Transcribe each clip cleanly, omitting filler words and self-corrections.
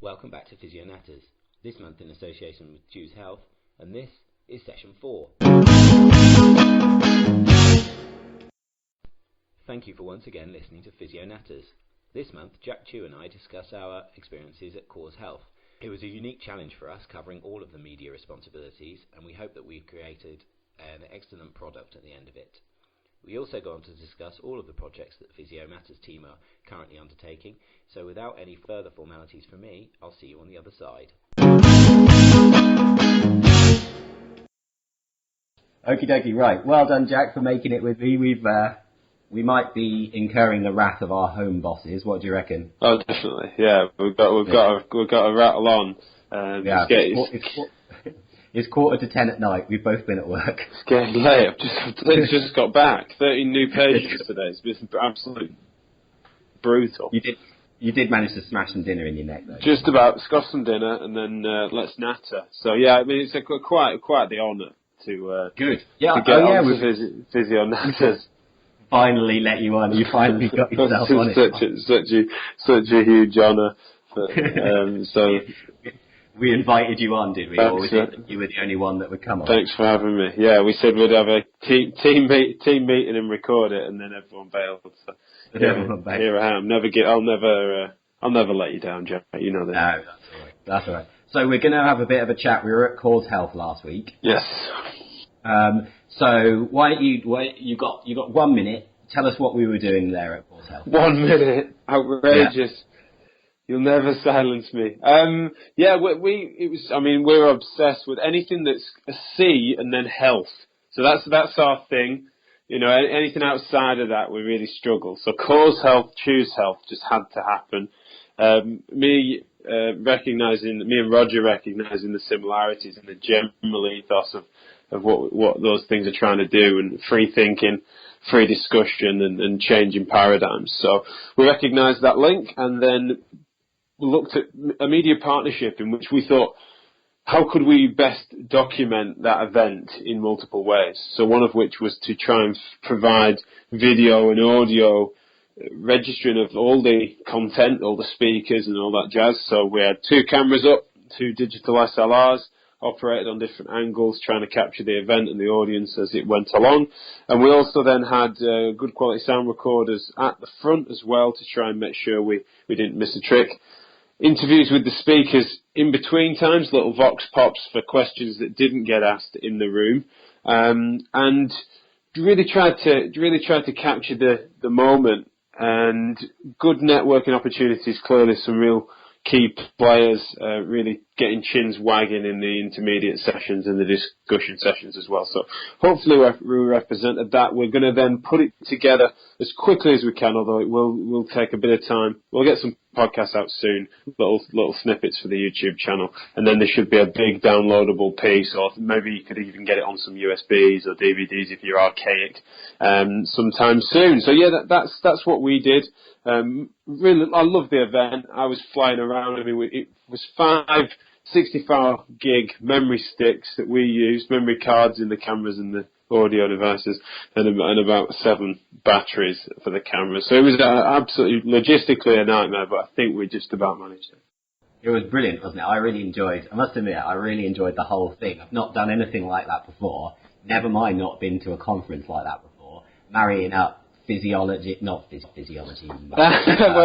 Welcome back to Physio Natters, this month in association with Choose Health, and this is session 4. Thank you for once again listening to Physio Natters. This month, Jack Chew and I discuss our experiences at Cause Health. It was a unique challenge for us, covering all of the media responsibilities, and we hope that we've created an excellent product at the end of it. We also go on to discuss all of the projects that Physio Natters team are currently undertaking, so without any further formalities from me, I'll see you on the other side. Okie dokie, right. Well done, Jack, for making it with me. We might be incurring the wrath of our home bosses. What do you reckon? Oh, definitely. Yeah, we've got to rattle on. Yeah, it's 9:45 at night. We've both been at work. It's getting late. I've just got back. 13 new pages today. It's been absolutely brutal. You did manage to smash some dinner in your neck, though. Just about. Got some dinner and then let's natter. So yeah, I mean it's quite the honour to good. Yeah, to get on to Physio Natters. Finally let you on. You finally got yourself on it. Such a huge honour. So. We invited you on, did we? Or was it you were the only one that would come on? Thanks for having me. Yeah, we said we'd have a team meeting and record it, and then everyone bailed. So here I am. I'll never let you down, Jack. You know that. No, that's all right. So we're going to have a bit of a chat. We were at Cause Health last week. Yes. So why don't you got 1 minute? Tell us what we were doing there at Cause Health. 1 minute, outrageous. Yeah. You'll never silence me. We're obsessed with anything that's a C and then health. So that's our thing. You know, anything outside of that, we really struggle. So Cause Health, Choose Health just had to happen. Me and Roger recognizing the similarities and the general ethos of what those things are trying to do, and free thinking, free discussion, and changing paradigms. So we recognized that link, and then we looked at a media partnership in which we thought, how could we best document that event in multiple ways? So one of which was to try and provide video and audio registering of all the content, all the speakers and all that jazz. So we had 2 cameras up, 2 digital SLRs, operated on different angles, trying to capture the event and the audience as it went along. And we also then had good quality sound recorders at the front as well to try and make sure we didn't miss a trick. Interviews with the speakers in between times, little vox pops for questions that didn't get asked in the room, and really tried to capture the moment, and good networking opportunities. Clearly, some real key players really getting chins wagging in the intermediate sessions and the discussion sessions as well. So hopefully we represented that. We're going to then put it together as quickly as we can, although it will take a bit of time. We'll get some podcasts out soon, little snippets for the YouTube channel, and then there should be a big downloadable piece, or maybe you could even get it on some USBs or DVDs if you're archaic sometime soon. So yeah, that's what we did. Really, I love the event. I was flying around. I mean, it was 5 64 gig memory sticks that we used, memory cards in the cameras and the audio devices, and about 7 batteries for the cameras. So it was absolutely logistically a nightmare, but I think we just about managed it. It was brilliant, wasn't it? I must admit, I really enjoyed the whole thing. I've not done anything like that before. Never mind not been to a conference like that before. Marrying up physiology. Where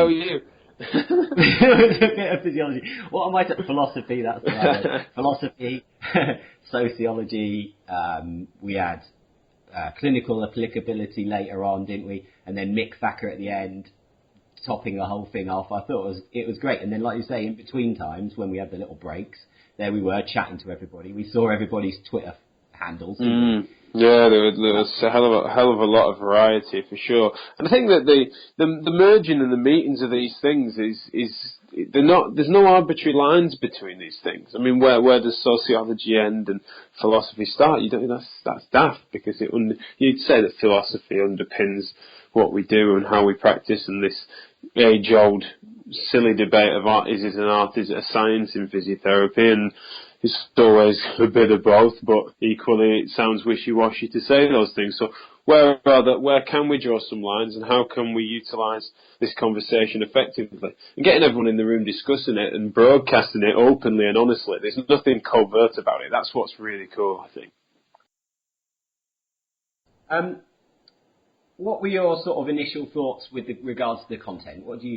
were you? It was a bit of physiology. What am I saying? Philosophy, that's what I meant. Philosophy, sociology, we had clinical applicability later on, didn't we? And then Mick Thacker at the end, topping the whole thing off. I thought it was great. And then, like you say, in between times, when we had the little breaks, there we were chatting to everybody. We saw everybody's Twitter handles. Yeah, there was a hell of a lot of variety for sure. And I think that the merging and the meetings of these things there's no arbitrary lines between these things. I mean, where does sociology end and philosophy start? That's daft, because you'd say that philosophy underpins what we do and how we practice, and this age-old silly debate of art, is it an art, is it a science in physiotherapy, and it's always a bit of both, but equally it sounds wishy-washy to say those things. So where can we draw some lines, and how can we utilise this conversation effectively? And getting everyone in the room discussing it and broadcasting it openly and honestly. There's nothing covert about it. That's what's really cool, I think. What were your sort of initial thoughts with regards to the content? What did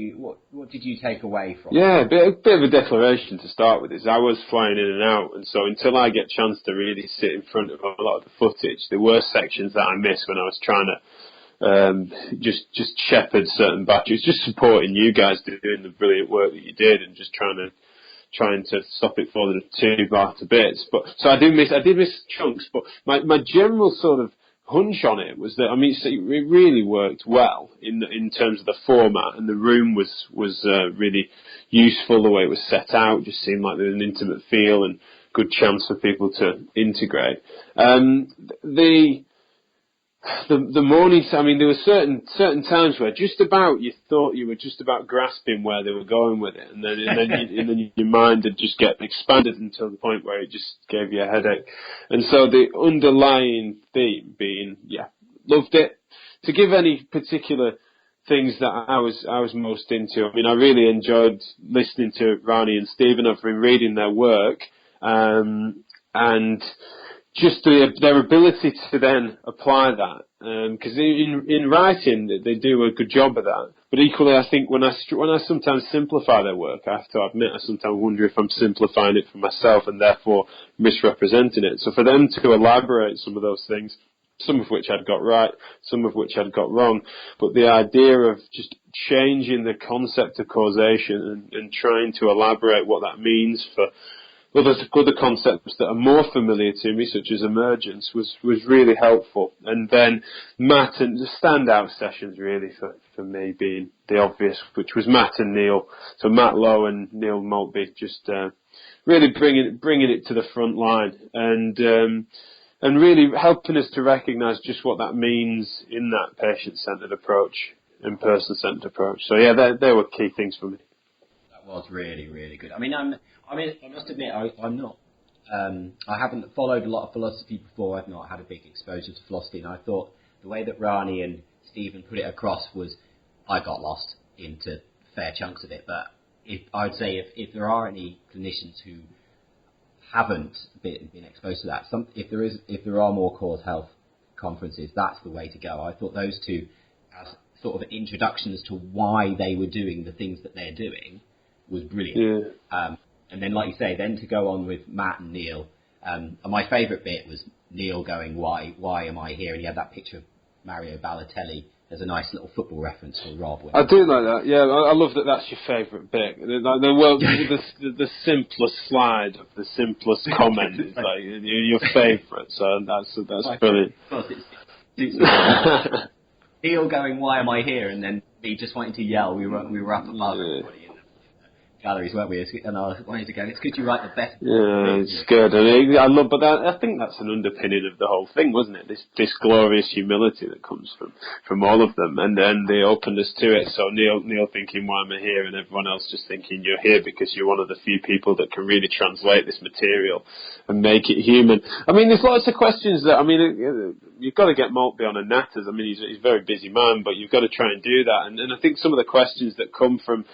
you take away from it? Yeah, a bit of a declaration to start with is I was flying in and out, and so until I get a chance to really sit in front of a lot of the footage, there were sections that I missed when I was trying to just shepherd certain batches, just supporting you guys doing the brilliant work that you did, and just trying to stop it falling too far to bits. But so I did miss chunks, but my general sort of hunch on it was that, I mean, it really worked well in terms of the format, and the room was really useful. The way it was set out just seemed like there was an intimate feel and good chance for people to integrate. The mornings, I mean, there were certain times where just about you thought you were just about grasping where they were going with it, and then your mind had just get expanded until the point where it just gave you a headache. And so the underlying theme being, loved it. To give any particular things that I was most into, I mean, I really enjoyed listening to Rani and Stephen. I've been reading their work, and just their ability to then apply that, because in writing they do a good job of that. But equally, I think when I sometimes simplify their work, I have to admit I sometimes wonder if I'm simplifying it for myself and therefore misrepresenting it. So for them to elaborate some of those things, some of which I'd got right, some of which I'd got wrong, but the idea of just changing the concept of causation and trying to elaborate what that means for other concepts that are more familiar to me, such as emergence, was really helpful. And then Matt, and the standout sessions really for me being the obvious, which was Matt and Neil. So Matt Lowe and Neil Maltby just really bringing it to the front line and really helping us to recognise just what that means in that patient-centred approach and person-centred approach. So yeah, they were key things for me. That was really, really good. I mean, I must admit, I'm not. I haven't followed a lot of philosophy before. I've not had a big exposure to philosophy, and I thought the way that Rani and Stephen put it across was, I got lost into fair chunks of it. But I would say if there are any clinicians who haven't been exposed to that, if there are more cause health conferences, that's the way to go. I thought those two, as sort of introductions to why they were doing the things that they're doing, was brilliant. Yeah. And then, like you say, then to go on with Matt and Neil. And my favourite bit was Neil going, why am I here? And he had that picture of Mario Balotelli as a nice little football reference for Rob. I do like that. Yeah, I love that. That's your favourite bit. The simplest slide of the simplest comment is like your favourite. So that's brilliant. Neil going, why am I here? And then me just wanting to yell. We were up above everybody. Galleries, weren't we? And I wanted to go, it's good you write the best. Yeah, it's good. And I think that's an underpinning of the whole thing, wasn't it? This glorious humility that comes from all of them, and then the openness to it. So Neil thinking, why am I here? And everyone else just thinking, you're here because you're one of the few people that can really translate this material and make it human. I mean, there's lots of questions that, I mean, you've got to get Maltby on a Natters. I mean, he's a very busy man, but you've got to try and do that. And I think some of the questions that come from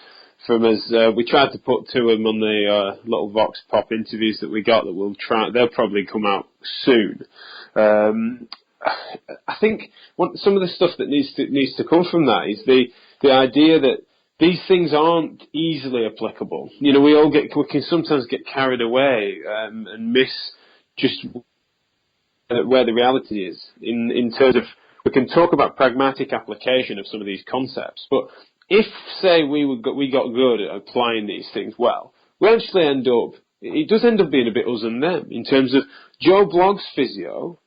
us, we tried to put two of them on the little Vox Pop interviews that we got that they'll probably come out soon. I think some of the stuff that needs to come from that is the idea that these things aren't easily applicable. You know, we can sometimes get carried away and miss just where the reality is in terms of, we can talk about pragmatic application of some of these concepts, but if, say, we got good at applying these things well, we actually it does end up being a bit us and them, in terms of Joe Blogg's physio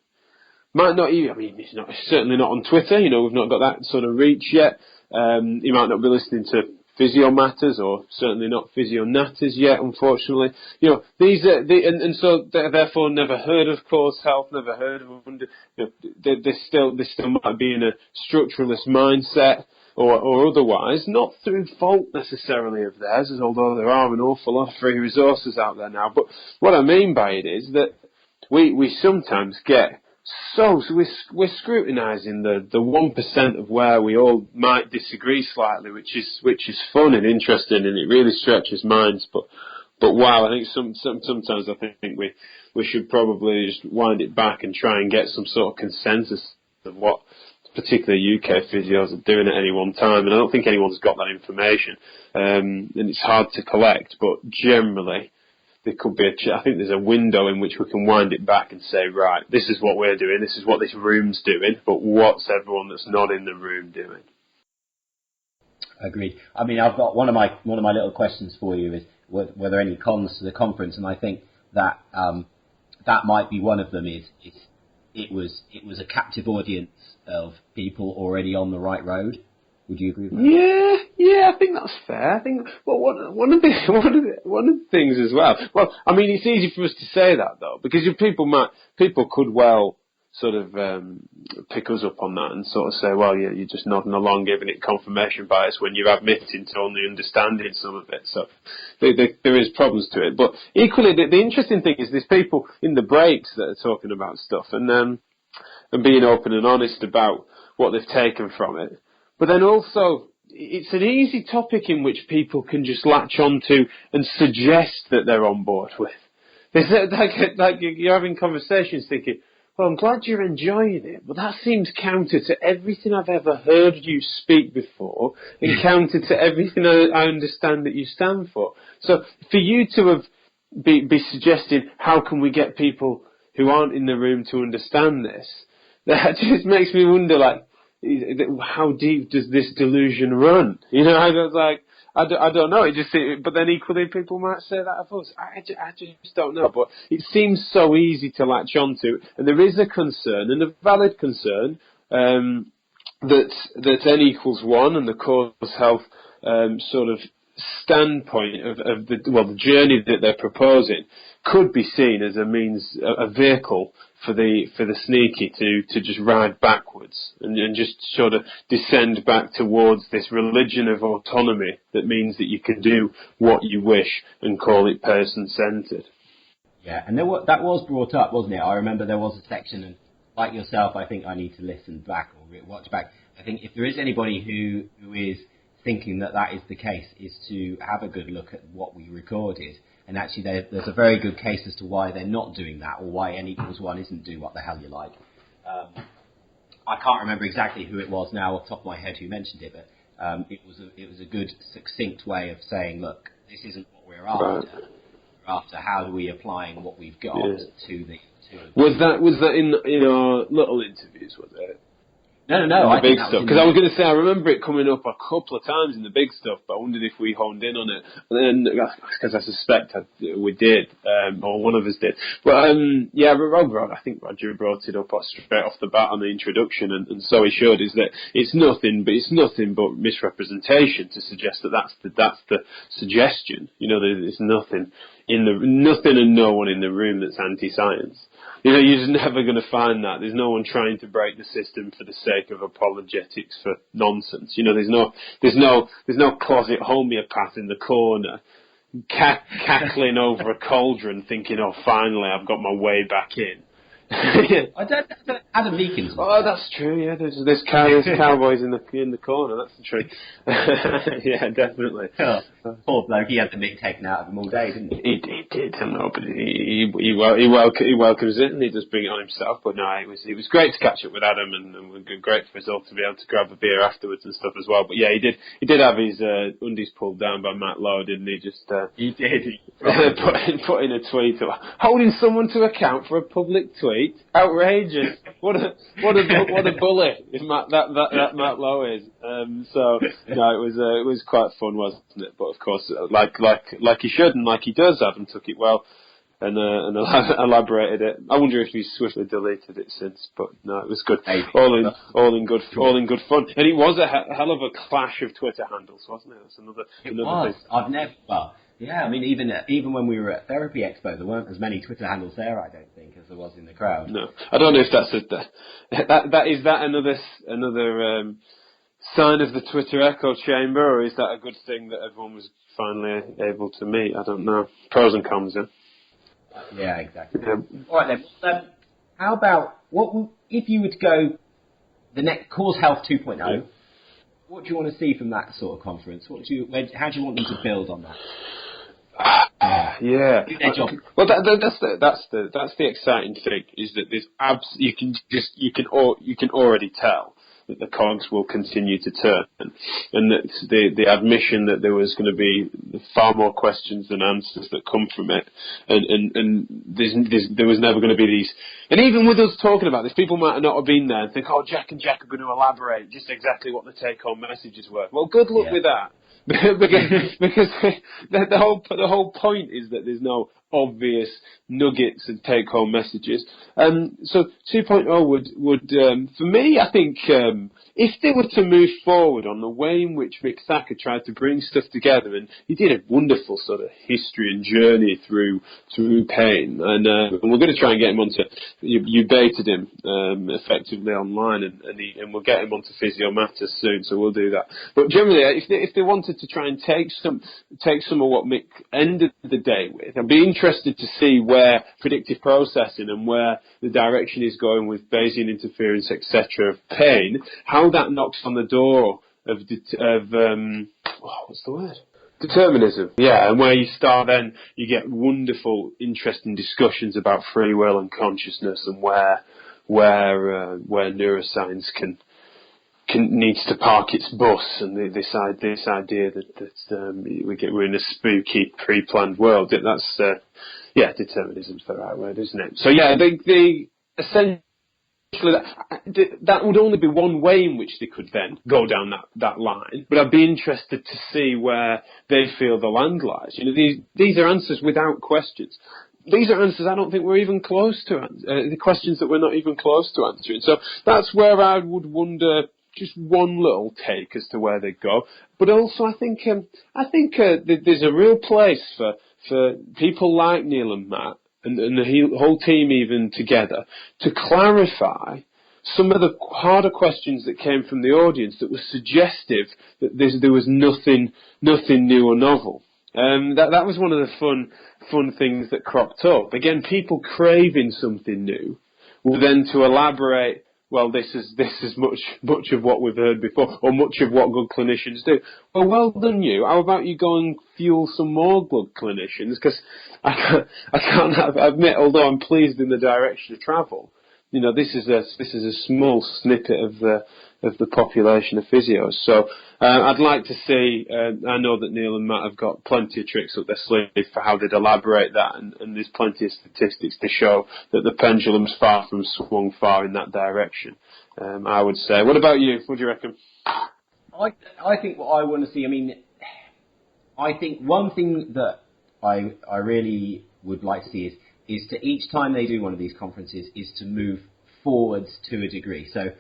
might not even, I mean, he's certainly not on Twitter, you know, we've not got that sort of reach yet. He might not be listening to Physio Matters, or certainly not Physio Natters yet, unfortunately. You know, these are and so they're therefore never heard of cause health, never heard of you know, they still might be in a structuralist mindset. Or otherwise, not through fault necessarily of theirs, although there are an awful lot of free resources out there now. But what I mean by it is that we sometimes get So we're scrutinising the 1% of where we all might disagree slightly, which is fun and interesting, and it really stretches minds. But wow, I think sometimes I think we should probably just wind it back and try and get some sort of consensus of what particularly UK physios are doing at any one time. And I don't think anyone's got that information, and it's hard to collect. But generally, there could be I think there's a window in which we can wind it back and say, right, this is what we're doing, this is what this room's doing, but what's everyone that's not in the room doing? Agreed. I mean, I've got one of my little questions for you is were there any cons to the conference, and I think that that might be one of them. Is it was a captive audience of people already on the right road. Would you agree with that? Yeah, I think that's fair. I think one of the things as well. Well, I mean, it's easy for us to say that though, because people could well sort of pick us up on that and sort of say, well, yeah, you're just nodding along, giving it confirmation bias when you're admitting to only understanding some of it. So there is problems to it. But equally, the interesting thing is there's people in the breaks that are talking about stuff and being open and honest about what they've taken from it. But then also, it's an easy topic in which people can just latch onto and suggest that they're on board with. It's like you're having conversations thinking, well, I'm glad you're enjoying it, but that seems counter to everything I've ever heard you speak before and counter to everything I understand that you stand for. So for you to have be suggesting how can we get people who aren't in the room to understand this, that just makes me wonder, like, how deep does this delusion run? You know, I don't know. But then equally, people might say that of us. I just don't know. But it seems so easy to latch onto, and there is a concern, and a valid concern, that N equals 1 and the cause health sort of standpoint of the journey that they're proposing could be seen as a vehicle for the sneaky to just ride backwards and just sort of descend back towards this religion of autonomy that means that you can do what you wish and call it person-centred. Yeah, and that was brought up, wasn't it? I remember there was a section, and like yourself, I think I need to listen back or watch back. I think if there is anybody who is thinking that is the case, is to have a good look at what we recorded. And actually, there's a very good case as to why they're not doing that, or why N equals 1 isn't doing what the hell you like. I can't remember exactly who it was now off the top of my head who mentioned it, but it was a good, succinct way of saying, look, this isn't what we're after. Right. We're after how do we applying what we've got to the. Was that in our little interviews? Was it? No. The big stuff. Because I was going to say, I remember it coming up a couple of times in the big stuff, but I wondered if we honed in on it. And then, because I suspect we did, or one of us did. But I think Roger brought it up straight off the bat on the introduction, and so he should. Is that it's nothing but misrepresentation to suggest that that's the suggestion. You know, there's nothing and no one in the room that's anti-science. You know, you're just never going to find that. There's no one trying to break the system for the sake of apologetics for nonsense. You know, there's no closet homeopath in the corner cackling over a cauldron thinking, oh, finally I've got my way back in. I don't Adam Meekins. Oh, that's true. Yeah, there's cowboys in the corner. That's the truth. Yeah, definitely. Oh, poor bloke. He had the mick taken out of him all day, didn't he? He did. I know, but he welcomes it, and he does bring it on himself. But no, it was great to catch up with Adam, and great for us all to be able to grab a beer afterwards and stuff as well. But yeah, he did have his undies pulled down by Matt Lowe, didn't he? He did. Put in a tweet, holding someone to account for a public tweet. Outrageous! What a bully! If that Matt Lowe is. So no, it was quite fun, wasn't it? But of course, like he should and like he does, Adam took it well and elaborated it. I wonder if he's swiftly deleted it since, but no, it was good. All in good fun. And it was a hell of a clash of Twitter handles, wasn't it? That's another was. thing. I've never. Well, yeah, I mean, even when we were at Therapy Expo, there weren't as many Twitter handles there, I don't think, as there was in the crowd. No, I don't know if that's another sign of the Twitter echo chamber, or is that a good thing that everyone was finally able to meet? I don't know. Pros and cons, yeah. Yeah, exactly. Yeah. All right then. how about if you would go the next Cause Health 2.0? What do you want to see from that sort of conference? How do you want them to build on that? Yeah. Do their job. Well, that's the exciting thing, is that there's you can already tell that the cogs will continue to turn, and that the admission that there was going to be far more questions than answers that come from it, and there was never going to be these. And even with us talking about this, people might not have been there and think, oh, Jack and Jack are going to elaborate just exactly what the take-home messages were. Well, good luck with that. because the whole point is that there's no obvious nuggets and take-home messages. So 2.0 would for me, I think, if they were to move forward on the way in which Mick Thacker tried to bring stuff together, and he did a wonderful sort of history and journey through pain, and we're going to try and get him onto. You baited him effectively online, and we'll get him onto Physio Natters soon, so we'll do that. But generally, if they wanted to try and take some of what Mick ended the day with, I'd be interested to see where predictive processing and where the direction is going with Bayesian interference, etc., of pain, how that knocks on the door of what's the word? Determinism. Yeah, and where you start then, you get wonderful, interesting discussions about free will and consciousness, and where neuroscience needs to park its bus, and this idea that we're in a spooky pre-planned world. That's determinism's the right word, isn't it? So yeah, the essentially that would only be one way in which they could then go down that line. But I'd be interested to see where they feel the land lies. You know, these are answers without questions. These are answers I don't think we're even close to the questions that we're not even close to answering. So that's where I would wonder. Just one little take as to where they go, but also I think there's a real place for people like Neil and Matt and the whole team even together to clarify some of the harder questions that came from the audience that were suggestive that there was nothing new or novel. That was one of the fun things that cropped up. Again, people craving something new, well, then to elaborate. Well, this is much of what we've heard before, or much of what good clinicians do. Well done you. How about you go and fuel some more good clinicians? Because I can't admit, although I'm pleased in the direction of travel, you know, this is a small snippet of the population of physios. So I'd like to see. I know that Neil and Matt have got plenty of tricks up their sleeve for how they'd elaborate that, and there's plenty of statistics to show that the pendulum's far from swung far in that direction. I would say. What about you? What do you reckon? I think what I want to see. I mean, I think one thing that I really would like to see is to each time they do one of these conferences is to move forwards to a degree. So,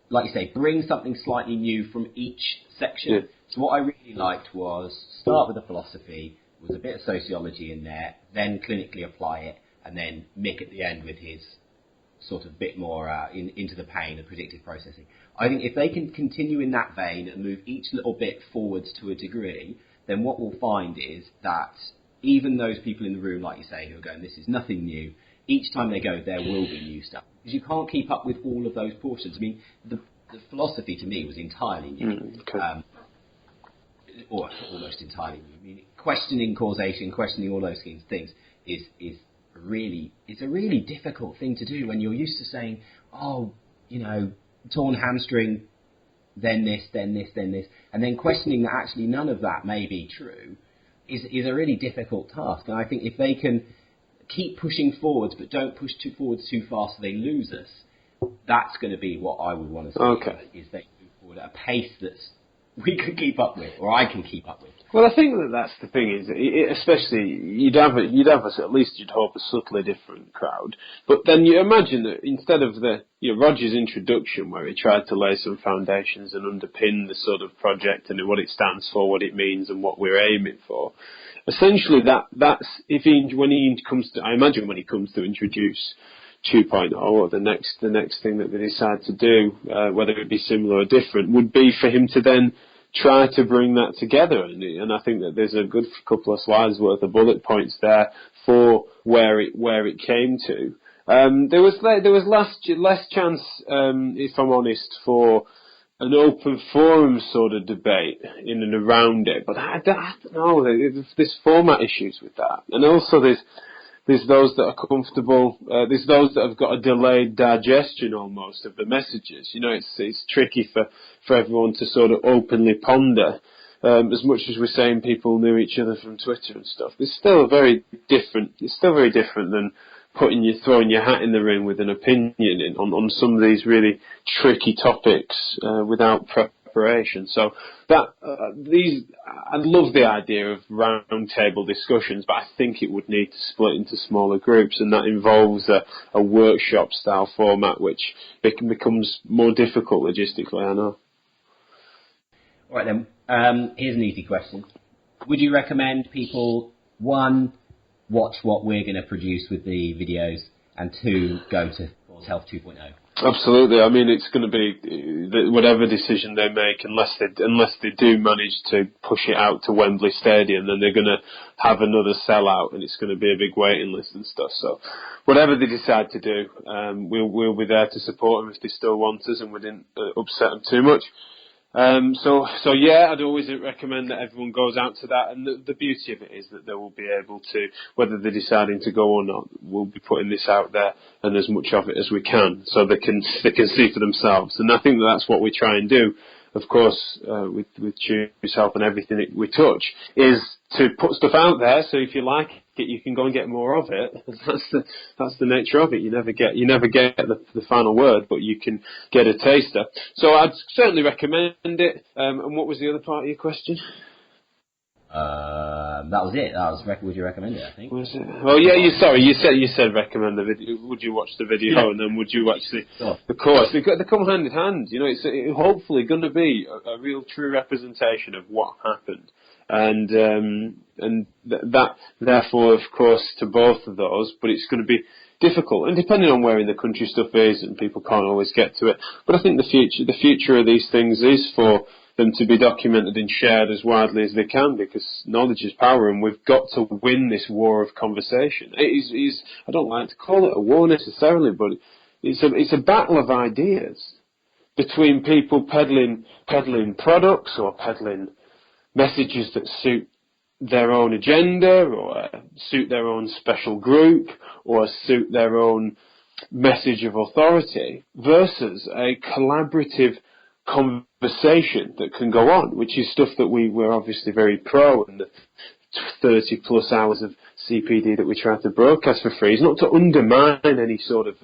like you say, bring something slightly new from each section. Yeah. So what I really liked was start with the philosophy, was a bit of sociology in there, then clinically apply it, and then Mick at the end with his sort of bit more into the pain and predictive processing. I think if they can continue in that vein and move each little bit forwards to a degree, then what we'll find is that even those people in the room, like you say, who are going, this is nothing new, each time they go, there will be new stuff. Because you can't keep up with all of those portions. I mean, the philosophy to me was entirely new. Okay. Or almost entirely new. I mean, questioning causation, questioning all those things is a really difficult thing to do when you're used to saying, oh, you know, torn hamstring, then this, then this, then this. And then questioning that actually none of that may be true is a really difficult task. And I think if they can keep pushing forwards, but don't push forwards too fast so they lose us, that's going to be what I would want to see. Okay. Is they move forward at a pace that we can keep up with, or I can keep up with. Well, I think that's the thing is, especially you'd have at least you'd hope a subtly different crowd. But then you imagine that instead of Roger's introduction where he tried to lay some foundations and underpin the sort of project and what it stands for, what it means, and what we're aiming for. Essentially, that's when he comes to introduce 2.0 or the next thing that they decide to do, whether it be similar or different, would be for him to then try to bring that together. And I think that there's a good couple of slides worth of bullet points there for where it came to. There was less chance, if I'm honest, for an open forum sort of debate in and around it. But I don't know. There's format issues with that, and also there's those that are comfortable. There's those that have got a delayed digestion almost of the messages. You know, it's tricky for everyone to sort of openly ponder. As much as we're saying people knew each other from Twitter and stuff, it's still very different than throwing your hat in the ring with an opinion on some of these really tricky topics without preparation. So I love the idea of round table discussions, but I think it would need to split into smaller groups, and that involves a workshop style format, which becomes more difficult logistically, I know. All right then. Here's an easy question. Would you recommend people, one, watch what we're going to produce with the videos, and two, go to Cause Health 2.0? Absolutely. I mean, it's going to be whatever decision they make, unless they do manage to push it out to Wembley Stadium, then they're going to have another sellout, and it's going to be a big waiting list and stuff. So, whatever they decide to do, we'll be there to support them if they still want us, and we didn't upset them too much. So yeah, I'd always recommend that everyone goes out to that, and the beauty of it is that they will be able to, whether they're deciding to go or not, we'll be putting this out there and as much of it as we can, so they can see for themselves. And I think that's what we try and do, of course, with Choose Health and everything that we touch, is to put stuff out there. So if you like it, you can go and get more of it. That's the nature of it. You never get the final word, but you can get a taster. So I'd certainly recommend it. And what was the other part of your question? That was it. Would you recommend it? I think. Was it? Oh yeah. You said recommend the video. Would you watch the video? Yeah. And then would you actually? Of course, they come hand in hand. You know, it's hopefully going to be a real true representation of what happened. And that therefore, of course, to both of those, but it's going to be difficult, and depending on where in the country stuff is, and people can't always get to it. But I think the future of these things is for them to be documented and shared as widely as they can, because knowledge is power, and we've got to win this war of conversation. I don't like to call it a war necessarily, but it's a battle of ideas between people peddling products or peddling messages that suit their own agenda, or suit their own special group, or suit their own message of authority, versus a collaborative conversation that can go on, which is stuff that we're obviously very pro, and the 30 plus hours of CPD that we try to broadcast for free is not to undermine any sort of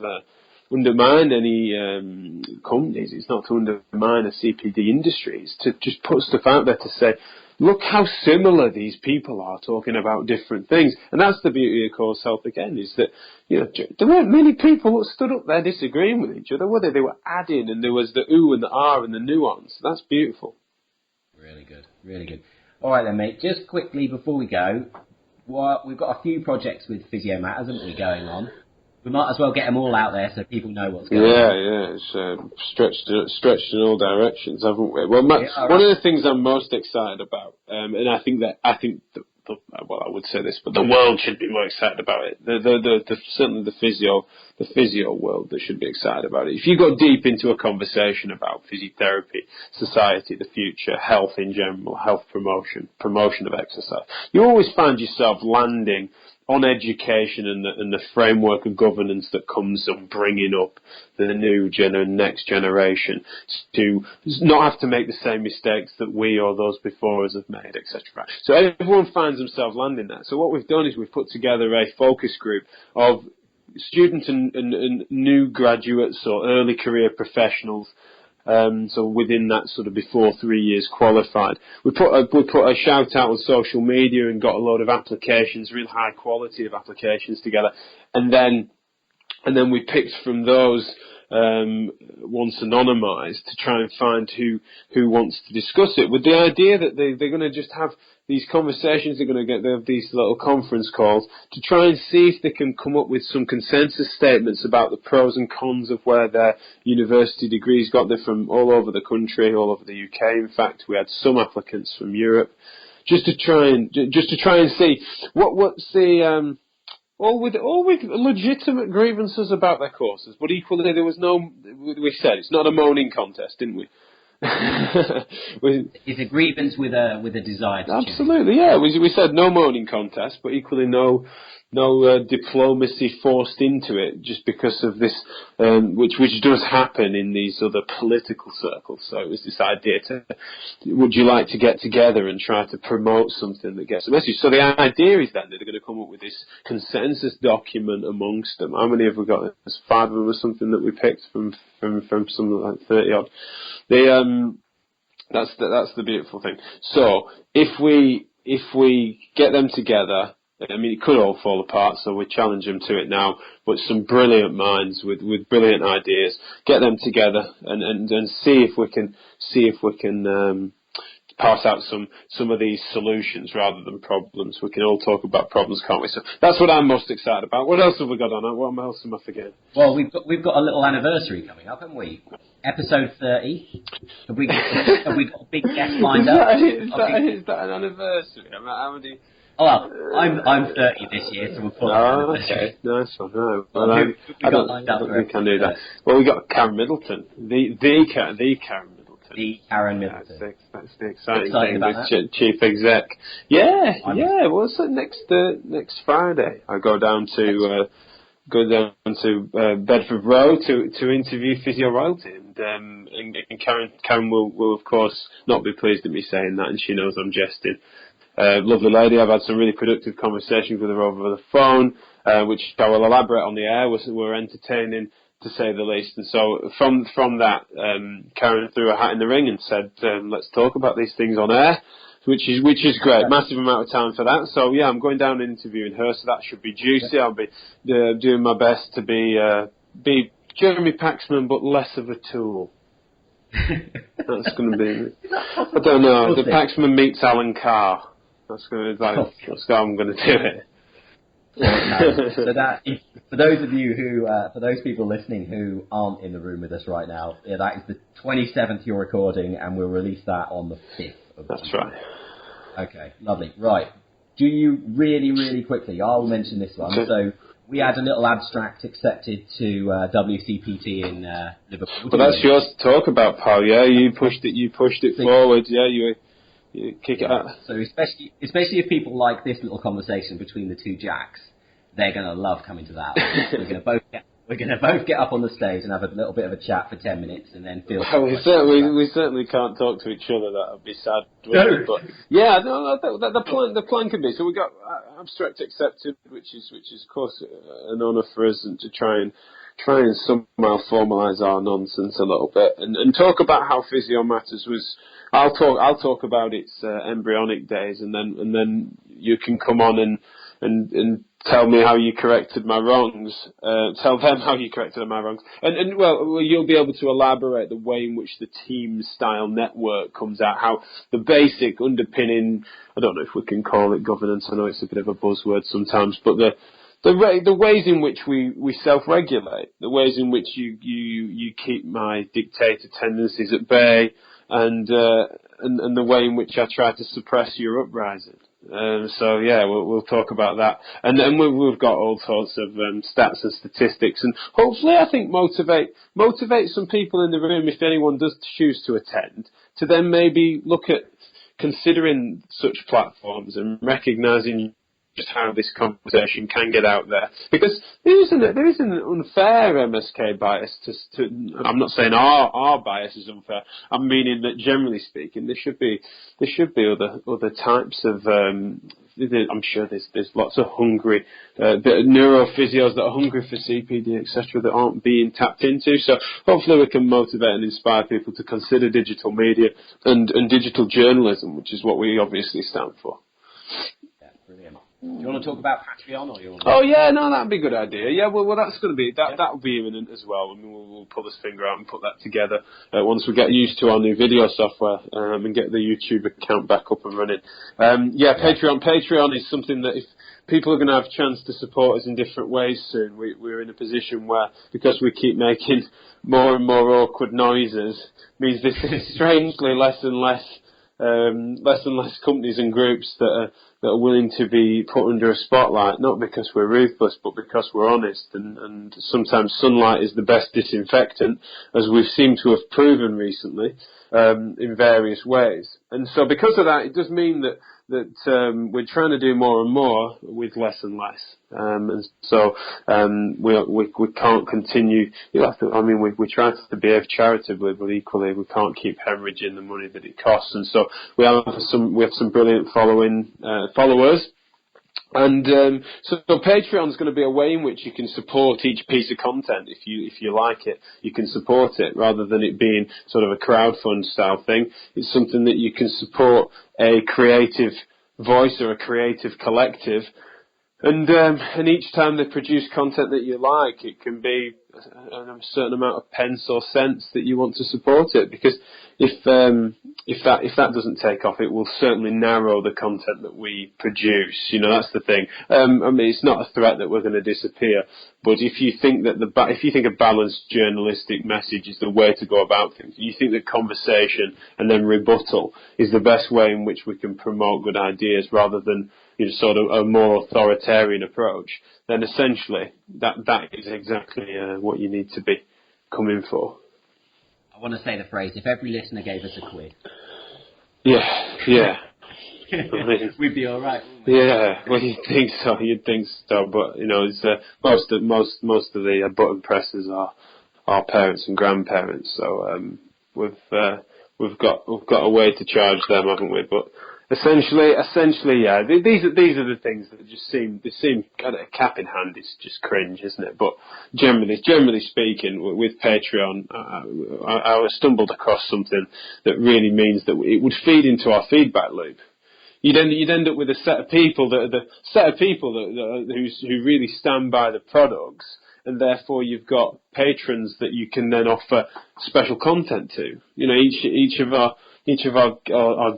companies. It's not to undermine a CPD industry. It's to just put stuff out there to say, look how similar these people are talking about different things. And that's the beauty of Cause Health again, is that, you know, there weren't many people that stood up there disagreeing with each other, were there? They were adding, and there was the ooh and the ah and the nuance. That's beautiful. Really good, really good. All right then, mate, just quickly before we go, we've got a few projects with Physio Natters, haven't we, going on? We might as well get them all out there so people know what's going on. Yeah, it's stretched in all directions, haven't we? Well, one of the things I'm most excited about, and I think I would say this, but the world should be more excited about it. Certainly the physio world, they should be excited about it. If you go deep into a conversation about physiotherapy, society, the future, health in general, health promotion of exercise, you always find yourself landing on education and the framework of governance that comes from bringing up the new next generation to not have to make the same mistakes that we or those before us have made, etc. So everyone finds themselves landing there. So what we've done is we've put together a focus group of students and new graduates or early career professionals. So within that sort of before 3 years qualified, we put a shout out on social media and got a load of applications, real high quality of applications together, and then we picked from those once anonymised to try and find who wants to discuss it, with the idea that they're going to just have these conversations, they have these little conference calls to try and see if they can come up with some consensus statements about the pros and cons of where their university degrees got them from all over the country, all over the UK. In fact, we had some applicants from Europe, just to try and see what's the all with legitimate grievances about their courses, but equally there was no. We said it's not a moaning contest, didn't we? It's a grievance with a desire to absolutely, change. yeah. We said no moaning contest, but equally no diplomacy forced into it just because of this, which does happen in these other political circles. So it was this idea would you like to get together and try to promote something that gets a message? So the idea is then that they're going to come up with this consensus document amongst them. How many have we got? There's 5 of them or something that we picked from something like 30 odd. That's the beautiful thing. So if we get them together, I mean, it could all fall apart, so we challenge them to it now. But some brilliant minds with brilliant ideas, get them together and see if we can pass out some of these solutions rather than problems. We can all talk about problems, can't we? So that's what I'm most excited about. What else have we got on? What else am I forgetting? Well, we've got a little anniversary coming up, haven't we? Episode 30. Have we got a big guest lined up? Is that an anniversary? How many? Oh, well, I'm 30 this year, so we'll call it anniversary. Okay. Nice one. No, well, I don't think I knew that. Well, we got Karen Middleton, the Karen Middleton. The Karen Middleton. That's the exciting thing about with Chief Exec. Yeah. Well, so next Friday, I go down to Bedford Row to interview Physio Royalty, and Karen will of course not be pleased at me saying that, and she knows I'm jesting. Lovely lady. I've had some really productive conversations with her over the phone, which I will elaborate on the air. Were entertaining, to say the least. And so from that, Karen threw her hat in the ring and said, "Let's talk about these things on air," which is great. Massive amount of time for that. So yeah, I'm going down and interviewing her. So that should be juicy. I'll be doing my best to be Jeremy Paxman, but less of a tool. That's going to be. I don't know. The Paxman meets Alan Carr. That's going to be that's how I'm going to do it. So that, for those of you for those people listening who aren't in the room with us right now, that is the 27th you're recording, and we'll release that on the 5th of That's June. right. Okay, lovely. Right. Do you really quickly? I'll mention this one. So we had a little abstract accepted to WCPT in Liverpool. Well, that's yours to talk about, pal. Yeah, you pushed it forward. Yeah, you kick it out. So especially if people like this little conversation between the two Jacks, they're going to love coming to that. We're going to both get up on the stage and have a little bit of a chat for 10 minutes, and then feel. Well, we certainly can't talk to each other. That would be sad. But yeah, no, the plan can be. So we got abstract accepted, which is of course an honour for us, and to try and somehow formalise our nonsense a little bit, and talk about how Physio Matters was. I'll talk about its embryonic days, and then you can come on and tell me how you corrected my wrongs. Tell them how you corrected my wrongs, and well, you'll be able to elaborate the way in which the team style network comes out. How the basic underpinning. I don't know if we can call it governance. I know it's a bit of a buzzword sometimes, but the ways in which we self-regulate, the ways in which you keep my dictator tendencies at bay, and the way in which I try to suppress your uprising. So yeah, we'll talk about that, and then we've got all sorts of stats and statistics, and hopefully I think motivate some people in the room, if anyone does choose to attend, to then maybe look at considering such platforms and recognising just how this conversation can get out there, because there is an unfair MSK bias to I'm not saying our bias is unfair. I'm meaning that generally speaking, there should be other types of. I'm sure there's lots of hungry neurophysios that are hungry for CPD, etc., that aren't being tapped into. So hopefully we can motivate and inspire people to consider digital media and digital journalism, which is what we obviously stand for. Yeah, brilliant. Do you want to talk about Patreon, or you want to... Oh yeah, no, that'd be a good idea. Yeah, well that's going to be that'll be imminent as well. I mean, we'll pull this finger out and put that together once we get used to our new video software and get the YouTube account back up and running. Patreon is something that if people are going to have a chance to support us in different ways soon, we're in a position where, because we keep making more and more awkward noises, means this is strangely less and less less and less companies and groups that are willing to be put under a spotlight, not because we're ruthless, but because we're honest. And sometimes sunlight is the best disinfectant, as we've seemed to have proven recently, in various ways. And so because of that, it does mean that we're trying to do more and more with less and less. And so we can't continue. We try to behave charitably, but equally we can't keep hemorrhaging the money that it costs. And so we have some brilliant followers. And so Patreon's going to be a way in which you can support each piece of content. If you like it, you can support it rather than it being sort of a crowdfund style thing. It's something that you can support a creative voice or a creative collective. And each time they produce content that you like, it can be a certain amount of pence or cents that you want to support it. Because if that doesn't take off, it will certainly narrow the content that we produce. That's the thing. It's not a threat that we're going to disappear. But if you think that a balanced journalistic message is the way to go about things, you think that conversation and then rebuttal is the best way in which we can promote good ideas rather than sort of a more authoritarian approach, then essentially that is exactly what you need to be coming for. I want to say the phrase, if every listener gave us a quid. Yeah. We'd be all right. Yeah, well, you'd think so, but it's most of the button presses are our parents and grandparents, so we've got a way to charge them, haven't we? But essentially, yeah. These are the things that just seem kind of a cap in hand. It's just cringe, isn't it? But generally speaking, with Patreon, I stumbled across something that really means that it would feed into our feedback loop. You'd end up with a set of people who really stand by the products, and therefore you've got patrons that you can then offer special content to. Each of our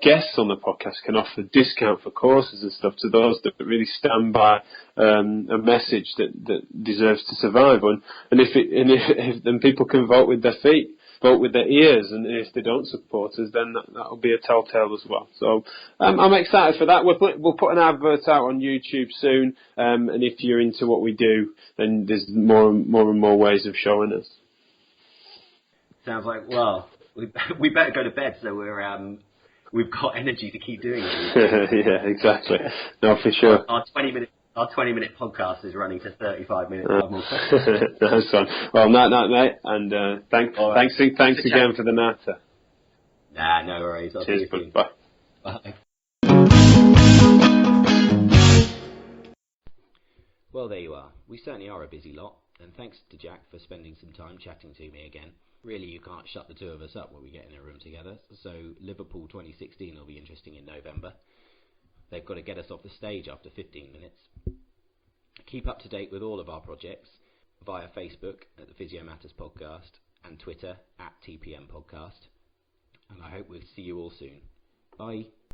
guests on the podcast can offer discount for courses and stuff to those that really stand by a message that deserves to survive. And then people can vote with their feet, vote with their ears, and if they don't support us, then that'll be a telltale as well. So I'm excited for that. We'll put an advert out on YouTube soon, and if you're into what we do, then there's more and more ways of showing us. Sounds like, well, we better go to bed, so we've got energy to keep doing it. Yeah, exactly. No, for sure. Our 20-minute podcast is running to 35 minutes. Nice one. Well, night, mate, and thanks again for the natter. Nah, no worries. Cheers, bud. Bye. Well, there you are. We certainly are a busy lot, and thanks to Jack for spending some time chatting to me again. Really, you can't shut the two of us up when we get in a room together, so Liverpool 2016 will be interesting in November. They've got to get us off the stage after 15 minutes. Keep up to date with all of our projects via Facebook at the Physio Natters podcast and Twitter at TPM podcast. And I hope we'll see you all soon. Bye.